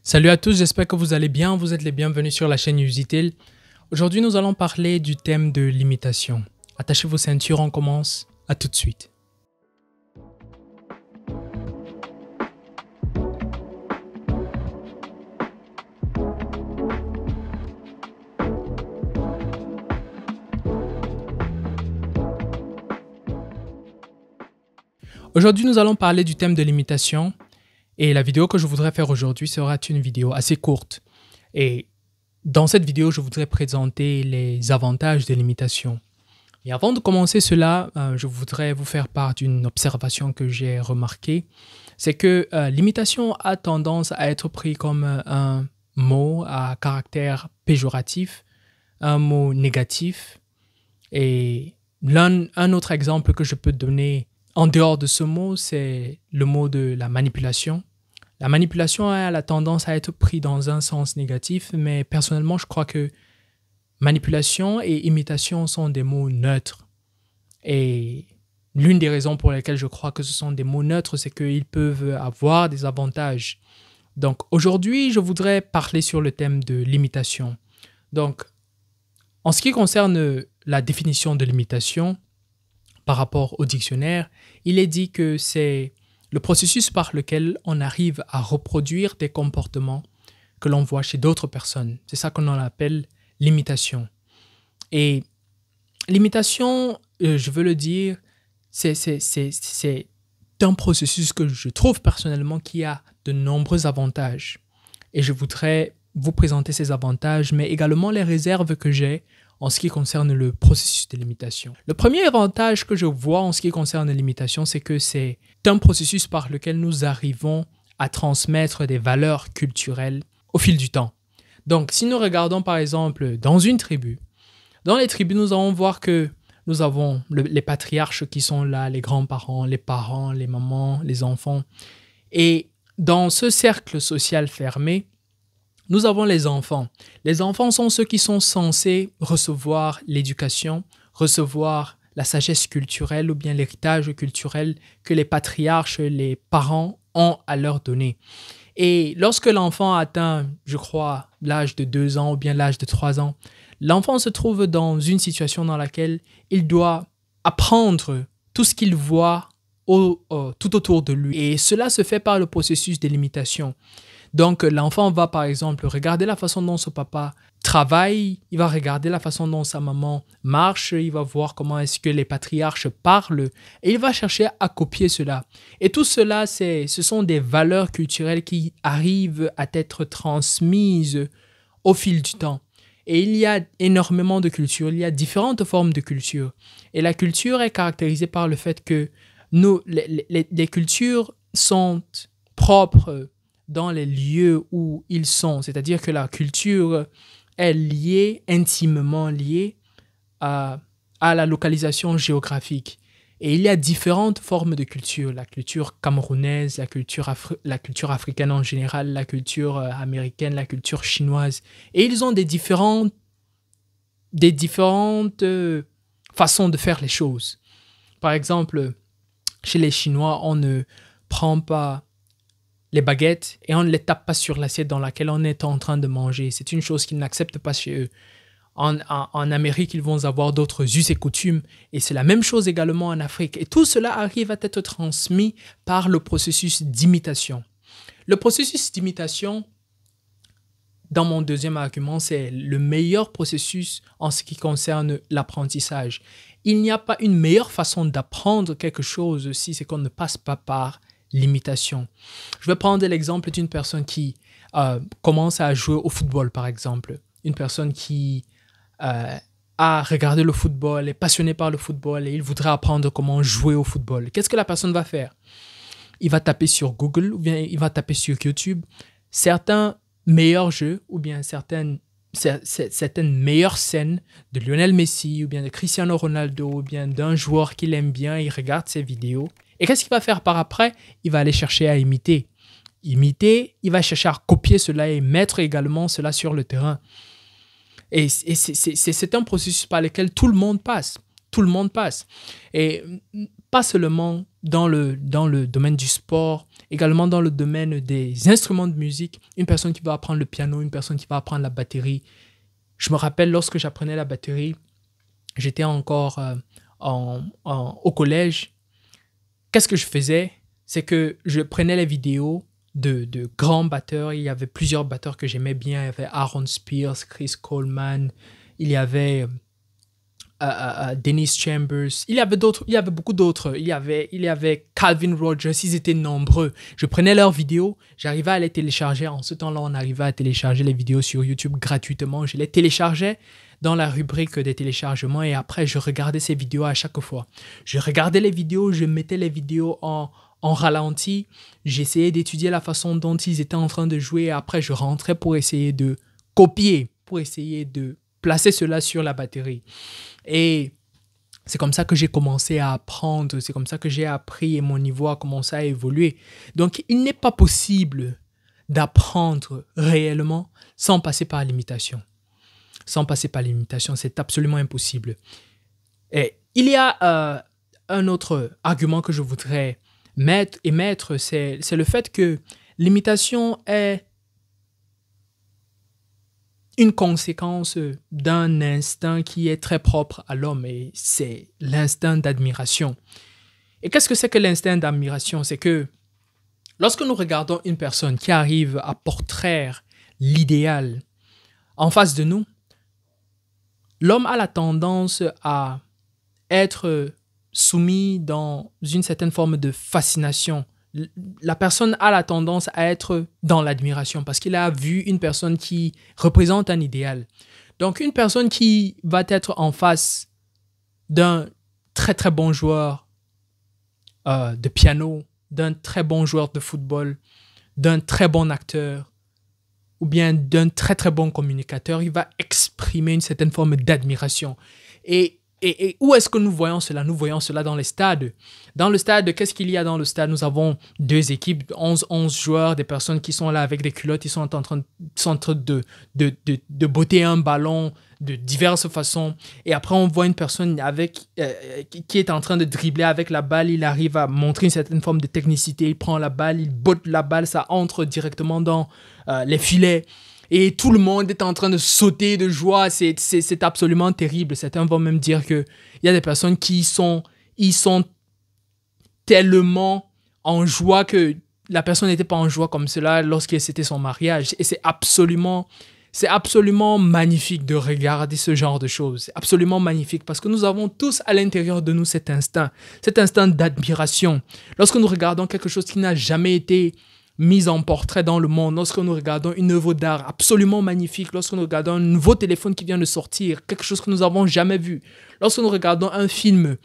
Salut à tous, j'espère que vous allez bien. Vous êtes les bienvenus sur la chaîne Usitel. Aujourd'hui, nous allons parler du thème de l'imitation. Attachez vos ceintures, on commence. À tout de suite. Aujourd'hui, nous allons parler du thème de l'imitation. Et la vidéo que je voudrais faire aujourd'hui sera une vidéo assez courte. Et dans cette vidéo, je voudrais présenter les avantages de l'imitation. Et avant de commencer cela, je voudrais vous faire part d'une observation que j'ai remarquée. C'est que l'imitation a tendance à être pris comme un mot à caractère péjoratif, un mot négatif. Et un autre exemple que je peux donner en dehors de ce mot, c'est le mot de la manipulation. La manipulation a la tendance à être prise dans un sens négatif, mais personnellement, je crois que manipulation et imitation sont des mots neutres. Et l'une des raisons pour lesquelles je crois que ce sont des mots neutres, c'est qu'ils peuvent avoir des avantages. Donc aujourd'hui, je voudrais parler sur le thème de l'imitation. Donc, en ce qui concerne la définition de l'imitation, par rapport au dictionnaire, il est dit que c'est le processus par lequel on arrive à reproduire des comportements que l'on voit chez d'autres personnes. C'est ça qu'on appelle l'imitation. Et l'imitation, je veux le dire, c'est un processus que je trouve personnellement qui a de nombreux avantages. Et je voudrais vous présenter ces avantages, mais également les réserves que j'ai en ce qui concerne le processus de l'imitation. Le premier avantage que je vois en ce qui concerne l'imitation, c'est que c'est un processus par lequel nous arrivons à transmettre des valeurs culturelles au fil du temps. Donc, si nous regardons par exemple dans une tribu, dans les tribus, nous allons voir que nous avons les patriarches qui sont là, les grands-parents, les parents, les mamans, les enfants. Et dans ce cercle social fermé, nous avons les enfants. Les enfants sont ceux qui sont censés recevoir l'éducation, recevoir la sagesse culturelle ou bien l'héritage culturel que les patriarches, les parents ont à leur donner. Et lorsque l'enfant atteint, je crois, l'âge de 2 ans ou bien l'âge de 3 ans, l'enfant se trouve dans une situation dans laquelle il doit apprendre tout ce qu'il voit tout autour de lui. Et cela se fait par le processus de l'imitation. Donc, l'enfant va, par exemple, regarder la façon dont son papa travaille, il va regarder la façon dont sa maman marche, il va voir comment est-ce que les patriarches parlent et il va chercher à copier cela. Et tout cela, ce sont des valeurs culturelles qui arrivent à être transmises au fil du temps. Et il y a énormément de cultures, il y a différentes formes de culture. Et la culture est caractérisée par le fait que les cultures sont propres dans les lieux où ils sont. C'est-à-dire que la culture est liée, intimement liée à la localisation géographique. Et il y a différentes formes de culture. La culture camerounaise, la culture africaine en général, la culture américaine, la culture chinoise. Et ils ont des différentes façons de faire les choses. Par exemple, chez les Chinois, on ne prend pas les baguettes et on ne les tape pas sur l'assiette dans laquelle on est en train de manger. C'est une chose qu'ils n'acceptent pas chez eux. En Amérique, ils vont avoir d'autres us et coutumes et c'est la même chose également en Afrique. Et tout cela arrive à être transmis par le processus d'imitation. Le processus d'imitation, dans mon deuxième argument, c'est le meilleur processus en ce qui concerne l'apprentissage. Il n'y a pas une meilleure façon d'apprendre quelque chose si c'est qu'on ne passe pas par l'imitation. Je vais prendre l'exemple d'une personne qui commence à jouer au football, par exemple. Une personne qui a regardé le football, est passionnée par le football et il voudrait apprendre comment jouer au football. Qu'est-ce que la personne va faire? Il va taper sur Google ou bien il va taper sur YouTube certains meilleurs jeux ou bien certaines meilleures scènes de Lionel Messi ou bien de Cristiano Ronaldo ou bien d'un joueur qu'il aime bien, il regarde ses vidéos. Et qu'est-ce qu'il va faire par après? Il va aller chercher à imiter. Il va chercher à copier cela et mettre également cela sur le terrain. Et c'est un processus par lequel tout le monde passe. Et pas seulement dans le domaine du sport, également dans le domaine des instruments de musique. Une personne qui va apprendre le piano, une personne qui va apprendre la batterie. Je me rappelle lorsque j'apprenais la batterie, j'étais encore au collège. Qu'est-ce que je faisais? C'est que je prenais les vidéos de grands batteurs. Il y avait plusieurs batteurs que j'aimais bien. Il y avait Aaron Spears, Chris Coleman, il y avait Dennis Chambers, il y avait beaucoup d'autres. Il y avait Calvin Rogers, ils étaient nombreux. Je prenais leurs vidéos, j'arrivais à les télécharger. En ce temps-là, on arrivait à télécharger les vidéos sur YouTube gratuitement. Je les téléchargeais dans la rubrique des téléchargements et après, je regardais ces vidéos à chaque fois. Je regardais les vidéos, je mettais les vidéos en ralenti. J'essayais d'étudier la façon dont ils étaient en train de jouer et après, je rentrais pour essayer de copier, pour essayer de placer cela sur la batterie. Et c'est comme ça que j'ai commencé à apprendre, c'est comme ça que j'ai appris et mon niveau a commencé à évoluer. Donc, il n'est pas possible d'apprendre réellement sans passer par l'imitation. Sans passer par l'imitation, c'est absolument impossible. Et il y a un autre argument que je voudrais émettre, c'est le fait que l'imitation est une conséquence d'un instinct qui est très propre à l'homme et c'est l'instinct d'admiration. Et qu'est-ce que c'est que l'instinct d'admiration? C'est que lorsque nous regardons une personne qui arrive à portrayer l'idéal en face de nous, l'homme a la tendance à être soumis dans une certaine forme de fascination. La personne a la tendance à être dans l'admiration parce qu'il a vu une personne qui représente un idéal. Donc, une personne qui va être en face d'un très très bon joueur de piano, d'un très bon joueur de football, d'un très bon acteur ou bien d'un très très bon communicateur, il va exprimer une certaine forme d'admiration. Et où est-ce que nous voyons cela? Nous voyons cela dans les stades. Dans le stade, qu'est-ce qu'il y a dans le stade? Nous avons deux équipes, 11 joueurs, des personnes qui sont là avec des culottes, ils sont en train de botter un ballon de diverses façons. Et après, on voit une personne qui est en train de dribbler avec la balle. Il arrive à montrer une certaine forme de technicité. Il prend la balle, il botte la balle, ça entre directement dans les filets. Et tout le monde est en train de sauter de joie. C'est absolument terrible. Certains vont même dire qu'il y a des personnes qui sont tellement en joie que la personne n'était pas en joie comme cela lorsque c'était son mariage. Et c'est absolument magnifique de regarder ce genre de choses. C'est absolument magnifique parce que nous avons tous à l'intérieur de nous cet instinct d'admiration. Lorsque nous regardons quelque chose qui n'a jamais été mise en portrait dans le monde, lorsque nous regardons une œuvre d'art absolument magnifique, lorsque nous regardons un nouveau téléphone qui vient de sortir, quelque chose que nous n'avons jamais vu, lorsque nous regardons un film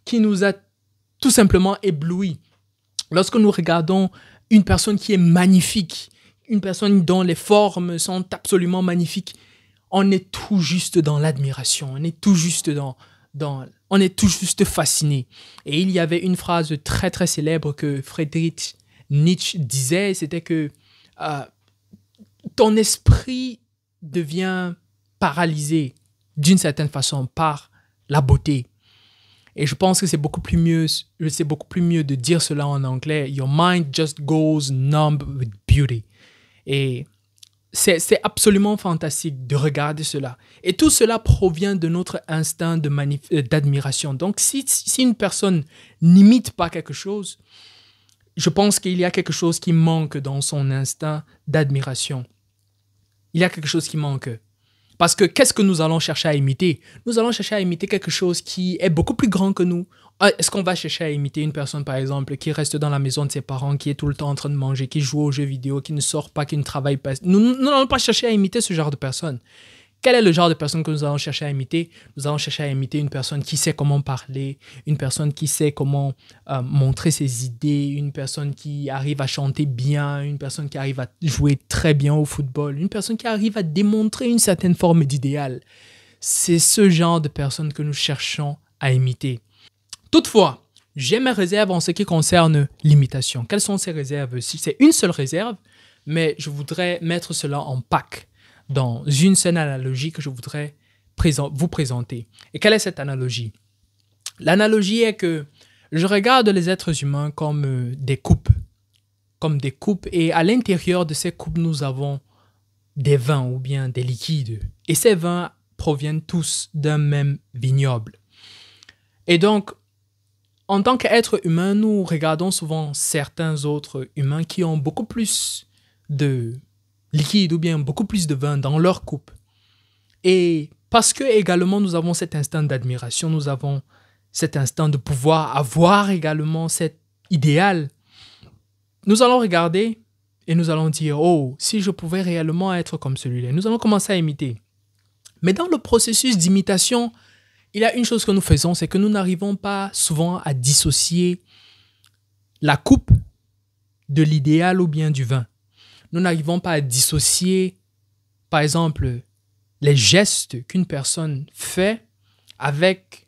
qui nous a tout simplement ébloui, lorsque nous regardons une personne qui est magnifique, une personne dont les formes sont absolument magnifiques, on est tout juste dans l'admiration, on est tout juste on est tout juste fasciné. Et il y avait une phrase très très célèbre que Friedrich Nietzsche disait, c'était que ton esprit devient paralysé d'une certaine façon par la beauté. Et je pense que c'est beaucoup plus mieux de dire cela en anglais. Your mind just goes numb with beauty. Et c'est absolument fantastique de regarder cela. Et tout cela provient de notre instinct d'admiration. Donc, si une personne n'imite pas quelque chose, je pense qu'il y a quelque chose qui manque dans son instinct d'admiration. Il y a quelque chose qui manque. Parce que qu'est-ce que nous allons chercher à imiter? Nous allons chercher à imiter quelque chose qui est beaucoup plus grand que nous. Est-ce qu'on va chercher à imiter une personne, par exemple, qui reste dans la maison de ses parents, qui est tout le temps en train de manger, qui joue aux jeux vidéo, qui ne sort pas, qui ne travaille pas? Nous n'allons pas chercher à imiter ce genre de personne. Quel est le genre de personne que nous allons chercher à imiter? Nous allons chercher à imiter une personne qui sait comment parler, une personne qui sait comment montrer ses idées, une personne qui arrive à chanter bien, une personne qui arrive à jouer très bien au football, une personne qui arrive à démontrer une certaine forme d'idéal. C'est ce genre de personne que nous cherchons à imiter. Toutefois, j'ai mes réserves en ce qui concerne l'imitation. Quelles sont ces réserves? Si c'est une seule réserve, mais je voudrais mettre cela en pack dans une seule analogie que je voudrais vous présenter. Et quelle est cette analogie? L'analogie est que Je regarde les êtres humains comme des coupes. Et à l'intérieur de ces coupes, nous avons des vins ou bien des liquides. Et ces vins proviennent tous d'un même vignoble. Et donc, en tant qu'être humain, nous regardons souvent certains autres humains qui ont beaucoup plus de liquide ou bien beaucoup plus de vin dans leur coupe. Et parce que également nous avons cet instinct d'admiration, nous avons cet instinct de pouvoir avoir également cet idéal, nous allons regarder et nous allons dire « Oh, si je pouvais réellement être comme celui-là », nous allons commencer à imiter. Mais dans le processus d'imitation, il y a une chose que nous faisons, c'est que nous n'arrivons pas souvent à dissocier la coupe de l'idéal ou bien du vin. Nous n'arrivons pas à dissocier, par exemple, les gestes qu'une personne fait avec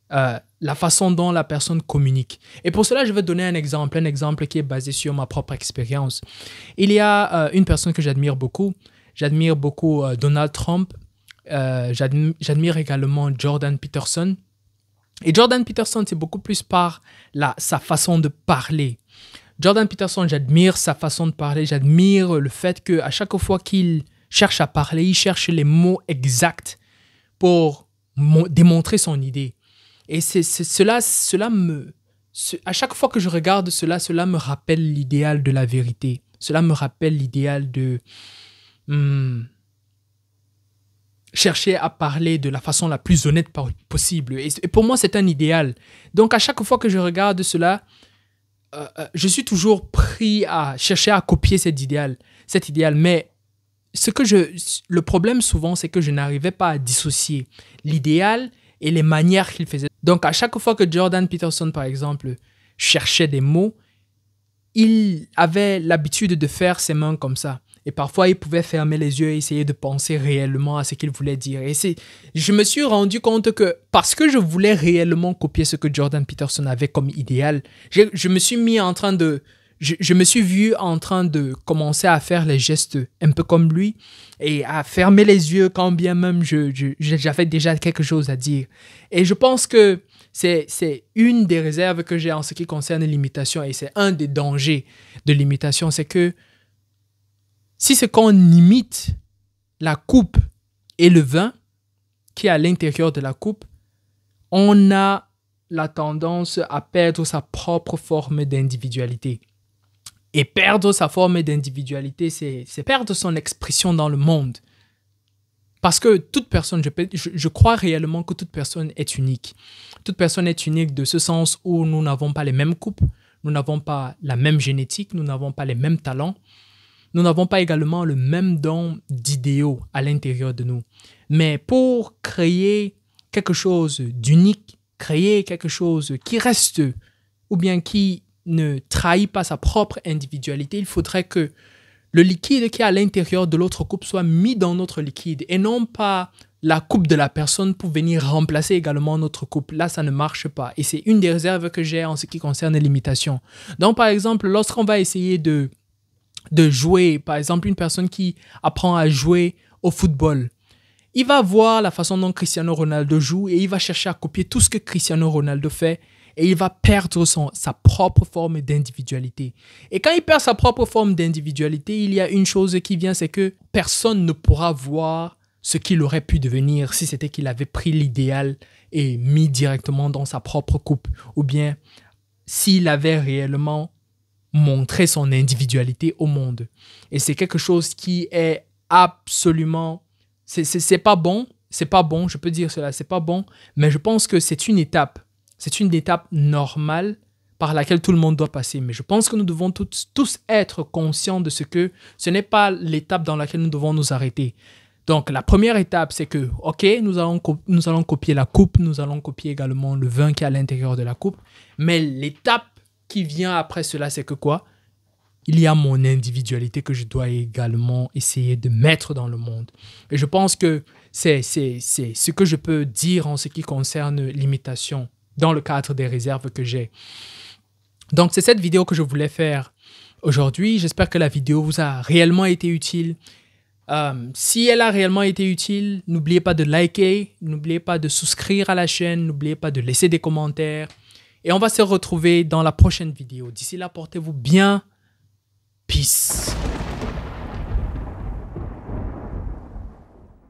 la façon dont la personne communique. Et pour cela, je vais donner un exemple qui est basé sur ma propre expérience. Il y a une personne que j'admire beaucoup. J'admire beaucoup Donald Trump. J'admire également Jordan Peterson. Et Jordan Peterson, c'est beaucoup plus par sa façon de parler. Jordan Peterson, j'admire sa façon de parler. J'admire le fait qu'à chaque fois qu'il cherche à parler, il cherche les mots exacts pour démontrer son idée. Et à chaque fois que je regarde cela me rappelle l'idéal de la vérité. Cela me rappelle l'idéal de chercher à parler de la façon la plus honnête possible. Et pour moi, c'est un idéal. Donc, à chaque fois que je regarde cela, je suis toujours pris à chercher à copier cet idéal. Mais le problème souvent, c'est que je n'arrivais pas à dissocier l'idéal et les manières qu'il faisait. Donc, à chaque fois que Jordan Peterson, par exemple, cherchait des mots, il avait l'habitude de faire ses mains comme ça. Et parfois, il pouvait fermer les yeux et essayer de penser réellement à ce qu'il voulait dire. Et je me suis rendu compte que parce que je voulais réellement copier ce que Jordan Peterson avait comme idéal, je me suis vu en train de commencer à faire les gestes un peu comme lui et à fermer les yeux quand bien même j'avais déjà quelque chose à dire. Et je pense que c'est une des réserves que j'ai en ce qui concerne l'imitation et c'est un des dangers de l'imitation, c'est que si c'est qu'on imite la coupe et le vin qui est à l'intérieur de la coupe, on a la tendance à perdre sa propre forme d'individualité. Et perdre sa forme d'individualité, c'est perdre son expression dans le monde. Parce que toute personne, je crois réellement que toute personne est unique. Toute personne est unique de ce sens où nous n'avons pas les mêmes coupes, nous n'avons pas la même génétique, nous n'avons pas les mêmes talents. Nous n'avons pas également le même don d'idéaux à l'intérieur de nous. Mais pour créer quelque chose d'unique, créer quelque chose qui reste ou bien qui ne trahit pas sa propre individualité, il faudrait que le liquide qui est à l'intérieur de l'autre coupe soit mis dans notre liquide et non pas la coupe de la personne pour venir remplacer également notre coupe. Là, ça ne marche pas. Et c'est une des réserves que j'ai en ce qui concerne l'imitation. Donc, par exemple, lorsqu'on va essayer de jouer, par exemple, une personne qui apprend à jouer au football, il va voir la façon dont Cristiano Ronaldo joue et il va chercher à copier tout ce que Cristiano Ronaldo fait et il va perdre sa propre forme d'individualité. Et quand il perd sa propre forme d'individualité, il y a une chose qui vient, c'est que personne ne pourra voir ce qu'il aurait pu devenir si c'était qu'il avait pris l'idéal et mis directement dans sa propre coupe, ou bien s'il avait réellement montré son individualité au monde. Et c'est quelque chose qui est absolument... C'est pas bon, je peux dire cela, c'est pas bon, mais je pense que c'est une étape normale par laquelle tout le monde doit passer. Mais je pense que nous devons tous être conscients de ce que ce n'est pas l'étape dans laquelle nous devons nous arrêter. Donc, la première étape, c'est que, ok, nous allons copier la coupe, nous allons copier également le vin qui est à l'intérieur de la coupe. Mais l'étape qui vient après cela, c'est que quoi? Il y a mon individualité que je dois également essayer de mettre dans le monde. Et je pense que c'est ce que je peux dire en ce qui concerne l'imitation dans le cadre des réserves que j'ai. Donc, c'est cette vidéo que je voulais faire aujourd'hui. J'espère que la vidéo vous a réellement été utile. Si elle a réellement été utile, n'oubliez pas de liker, n'oubliez pas de souscrire à la chaîne, n'oubliez pas de laisser des commentaires. Et on va se retrouver dans la prochaine vidéo. D'ici là, portez-vous bien. Peace.